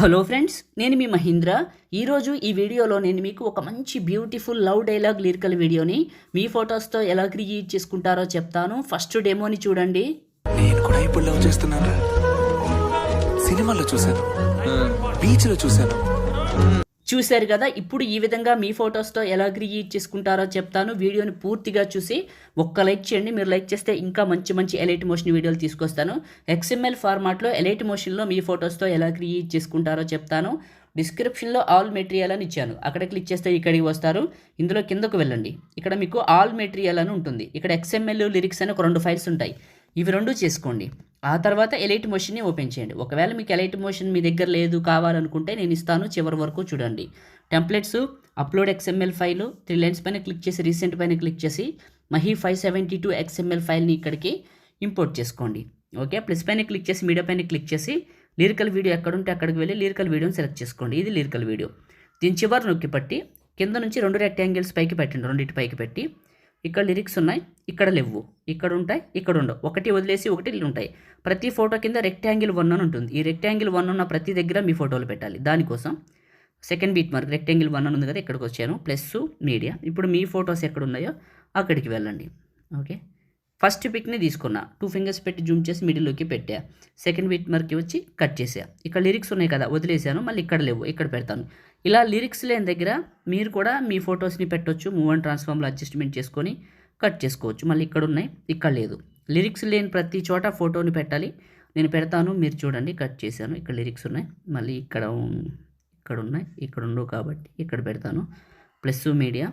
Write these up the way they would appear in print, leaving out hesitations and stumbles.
Hello friends, నేను మీ మహీంద్ర. ఈరోజు ఈ వీడియోలో నేను మీకు ఒక మంచి బ్యూటిఫుల్ లవ్ డైలాగ్ లిరికల్ వీడియోని మీ ఫొటోస్తో ఎలా క్రియేట్ చేసుకుంటారో చెప్తాను. ఫస్ట్ డెమోని చూడండి. నేను కూడా ఇప్పుడు లవ్ చేస్తున్నాను. సినిమాలో చూశాను, బీచ్లో చూశాను. చూశారు కదా. ఇప్పుడు ఈ విధంగా మీ ఫొటోస్తో ఎలా క్రియేట్ చేసుకుంటారో చెప్తాను. వీడియోని పూర్తిగా చూసి ఒక్క లైక్ చేయండి. మీరు లైక్ చేస్తే ఇంకా మంచి మంచి ఎలైట్ మోషన్ వీడియోలు తీసుకొస్తాను. XML ఫార్మాట్లో ఎలైట్ మోషన్లో మీ ఫొటోస్తో ఎలా క్రియేట్ చేసుకుంటారో చెప్తాను. డిస్క్రిప్షన్లో ఆల్ మెటీరియల్ అని ఇచ్చాను. అక్కడ క్లిక్ చేస్తే ఇక్కడికి వస్తారు. ఇందులో కిందకు వెళ్ళండి. ఇక్కడ మీకు ఆల్ మెటీరియల్ అని ఉంటుంది. ఇక్కడ XML లిరిక్స్ అని ఒక 2 ఫైల్స్ ఉంటాయి. ఇవి 2 చేసుకోండి. ఆ తర్వాత ఎలైట్ మోషన్ని ఓపెన్ చేయండి. ఒకవేళ మీకు ఎలైట్ మోషన్ మీ దగ్గర లేదు కావాలనుకుంటే నేను ఇస్తాను, చివరి వరకు చూడండి. Templates, upload XML file, 3 lines పైన క్లిక్ చేసి రీసెంట్ పైన క్లిక్ చేసి మహీ 572 XML ఫైల్ని ఇక్కడికి ఇంపోర్ట్ చేసుకోండి. ఓకే, ప్లస్ పైన క్లిక్ చేసి మీడియా పైన క్లిక్ చేసి లిరికల్ వీడియో ఎక్కడుంటే అక్కడికి వెళ్ళి లిరికల్ వీడియోని సెలెక్ట్ చేసుకోండి. ఇది లిరికల్ వీడియో. దీని చివరి నొక్కి పట్టి కింద నుంచి 2 రెక్టాంగిల్స్ పైకి పెట్టండి. రెండింటి పైకి పెట్టి ఇక్కడ లిరిక్స్ ఉన్నాయి, ఇక్కడ లేవు, ఇక్కడ ఉంటాయి, ఇక్కడ ఉండవు. ఒకటి వదిలేసి ఒకటి ఉంటాయి. ప్రతి ఫోటో కింద రెక్టాంగిల్ 1 అని ఉంటుంది. ఈ రెక్టాంగిల్ 1 ఉన్న ప్రతి దగ్గర మీ ఫోటోలు పెట్టాలి. దానికోసం సెకండ్ బీట్ మార్క్ రెక్టాంగిల్ 1 అని ఉంది కదా, ఇక్కడికి వచ్చాను. Plus media. ఇప్పుడు మీ ఫొటోస్ ఎక్కడ ఉన్నాయో అక్కడికి వెళ్ళండి. ఓకే, ఫస్ట్ పిక్ని తీసుకున్నా, 2 ఫింగర్స్ పెట్టి జూమ్ చేసి మిడిల్లోకి పెట్టా. సెకండ్ బీట్ మార్క్కి వచ్చి కట్ చేసా. ఇక్కడ లిరిక్స్ ఉన్నాయి కదా, వదిలేసాను. మళ్ళీ ఇక్కడ లేవు, ఇక్కడ పెడతాను. ఇలా లిరిక్స్ లేని దగ్గర మీరు కూడా మీ ఫొటోస్ని పెట్టవచ్చు. మూవ్ అండ్ ట్రాన్స్ఫార్మ్లో అడ్జస్ట్మెంట్ చేసుకొని కట్ చేసుకోవచ్చు. మళ్ళీ ఇక్కడ ఉన్నాయి, ఇక్కడ లేదు. లిరిక్స్ లేని ప్రతి చోట ఫోటోని పెట్టాలి. నేను పెడతాను, మీరు చూడండి. కట్ చేశాను. ఇక్కడ లిరిక్స్ ఉన్నాయి, మళ్ళీ ఇక్కడ ఉన్నాయి, ఇక్కడ ఉండవు కాబట్టి ఇక్కడ పెడతాను. ప్లస్ మీడియా,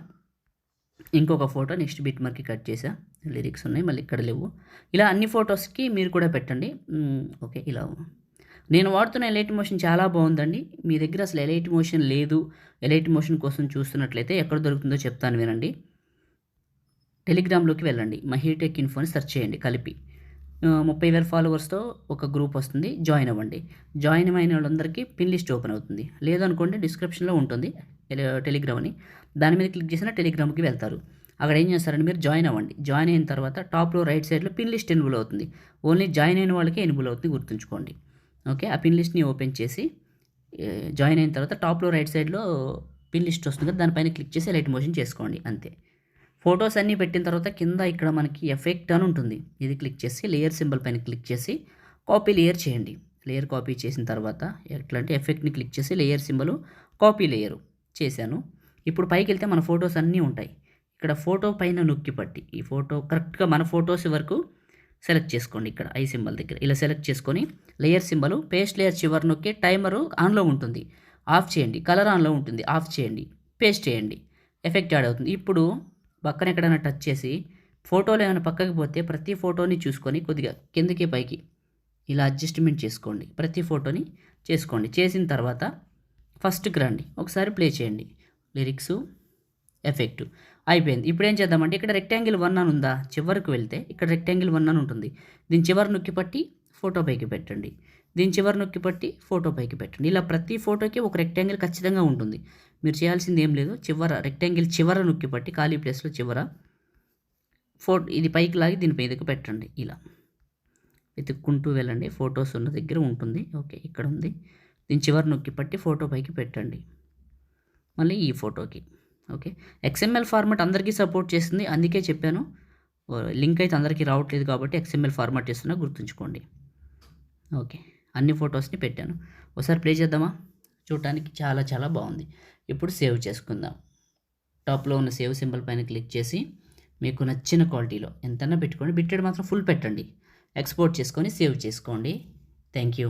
ఇంకొక ఫోటో నెక్స్ట్ బిట్ మార్క్కి కట్ చేసా. లిరిక్స్ ఉన్నాయి, మళ్ళీ ఇక్కడ లేవు. ఇలా అన్ని ఫొటోస్కి మీరు కూడా పెట్టండి. ఓకే, ఇలా నేను వాడుతున్న ఎలైట్ మోషన్ చాలా బాగుందండి. మీ దగ్గర అసలు ఎలైట్ మోషన్ లేదు, ఎలైట్ మోషన్ కోసం చూస్తున్నట్లయితే ఎక్కడ దొరుకుతుందో చెప్తాను వినండి. టెలిగ్రామ్లోకి వెళ్ళండి, మహీటెక్ ఇన్ఫో అని సెర్చ్ చేయండి. కలిపి 30,000 ఫాలోవర్స్తో ఒక గ్రూప్ వస్తుంది. జాయిన్ అవ్వండి. జాయిన్ అయిన వాళ్ళందరికీ పిన్ లిస్ట్ ఓపెన్ అవుతుంది. లేదనుకోండి డిస్క్రిప్షన్లో ఉంటుంది టెలిగ్రామ్ అని. దాని మీద క్లిక్ చేసిన టెలిగ్రామ్కి వెళ్తారు. అక్కడ ఏం చేస్తారంటే మీరు జాయిన్ అవ్వండి. జాయిన్ అయిన తర్వాత టాప్లో రైట్ సైడ్లో పిన్ లిస్ట్ ఎన్బుల్ అవుతుంది. ఓన్లీ జాయిన్ అయిన వాళ్ళకే ఎన్బుల్ అవుతుంది, గుర్తుంచుకోండి. ఓకే, ఆ పిన్ లిస్ట్ని ఓపెన్ చేసి జాయిన్ అయిన తర్వాత టాప్లో రైట్ సైడ్లో పిన్ లిస్ట్ వస్తుంది కదా, దానిపైన క్లిక్ చేసి ఎలైట్ మోషన్ చేసుకోండి. అంతే. ఫొటోస్ అన్నీ పెట్టిన తర్వాత కింద ఇక్కడ మనకి ఎఫెక్ట్ అని ఉంటుంది. ఇది క్లిక్ చేసి లేయర్ సింబల్ పైన క్లిక్ చేసి కాపీ లేయర్ చేయండి. లేయర్ కాపీ చేసిన తర్వాత ఎట్లా అంటే ఎఫెక్ట్ని క్లిక్ చేసి లేయర్ సింబల్ కాపీ లేయరు చేశాను. ఇప్పుడు పైకి వెళ్తే మన ఫొటోస్ అన్నీ ఉంటాయి. ఇక్కడ ఫోటో పైన నొక్కి పట్టి ఈ ఫోటో కరెక్ట్గా మన ఫొటోస్ వరకు సెలెక్ట్ చేసుకోండి. ఇక్కడ ఐ సింబల్ దగ్గర ఇలా సెలెక్ట్ చేసుకొని లేయర్ సింబల్ పేస్ట్ లేయర్ చివరి నొక్కి టైమరు ఆన్లో ఉంటుంది, ఆఫ్ చేయండి. కలర్ ఆన్లో ఉంటుంది, ఆఫ్ చేయండి. పేస్ట్ చేయండి. ఎఫెక్ట్ యాడ్ అవుతుంది. ఇప్పుడు పక్కన ఎక్కడైనా టచ్ చేసి ఫోటోలో ఏమైనా పక్కకి పోతే ప్రతి ఫోటోని చూసుకొని కొద్దిగా కిందకి పైకి ఇలా అడ్జస్ట్మెంట్ చేసుకోండి. ప్రతి ఫోటోని చేసుకోండి. చేసిన తర్వాత ఫస్ట్కి రండి, ఒకసారి ప్లే చేయండి. లిరిక్స్, ఎఫెక్ట్ అయిపోయింది. ఇప్పుడు ఏం చేద్దామంటే ఇక్కడ రెక్టాంగిల్ 1 అని ఉందా, చివరికి వెళ్తే ఇక్కడ రెక్టాంగిల్ 1 అని ఉంటుంది. దీని చివరి నొక్కి పట్టి ఫోటో పైకి పెట్టండి. దీని చివరి నొక్కి పట్టి ఫోటో పైకి పెట్టండి. ఇలా ప్రతి ఫోటోకి ఒక రెక్టాంగిల్ ఖచ్చితంగా ఉంటుంది. మీరు చేయాల్సింది ఏం లేదు. రెక్టాంగిల్ చివర నొక్కి పట్టి ఖాళీ ప్లేస్లో చివర ఇది పైకి లాగి దీని పైకి పెట్టండి. ఇలా వెతుక్కుంటూ వెళ్ళండి. ఫొటోస్ ఉన్న దగ్గర ఉంటుంది. ఓకే, ఇక్కడ ఉంది. దీని చివరి నొక్కి పట్టి ఫోటో పైకి పెట్టండి. మళ్ళీ ఈ ఫోటోకి. ఓకే, XML ఫార్మాట్ అందరికీ సపోర్ట్ చేస్తుంది, అందుకే చెప్పాను. లింక్ అయితే అందరికీ రావట్లేదు కాబట్టి XML ఫార్మాట్ చేస్తున్నా, గుర్తుంచుకోండి. ఓకే, అన్ని ఫొటోస్ని పెట్టాను. ఒకసారి ప్లే చేద్దామా? చూడటానికి చాలా చాలా బాగుంది. ఇప్పుడు సేవ్ చేసుకుందాం. టాప్లో ఉన్న సేవ్ సింబల్ పైన క్లిక్ చేసి మీకు నచ్చిన క్వాలిటీలో ఎంతైనా పెట్టుకోండి. బిట్టెడ్ మాత్రం ఫుల్ పెట్టండి. ఎక్స్పోర్ట్ చేసుకొని సేవ్ చేసుకోండి. Thank you.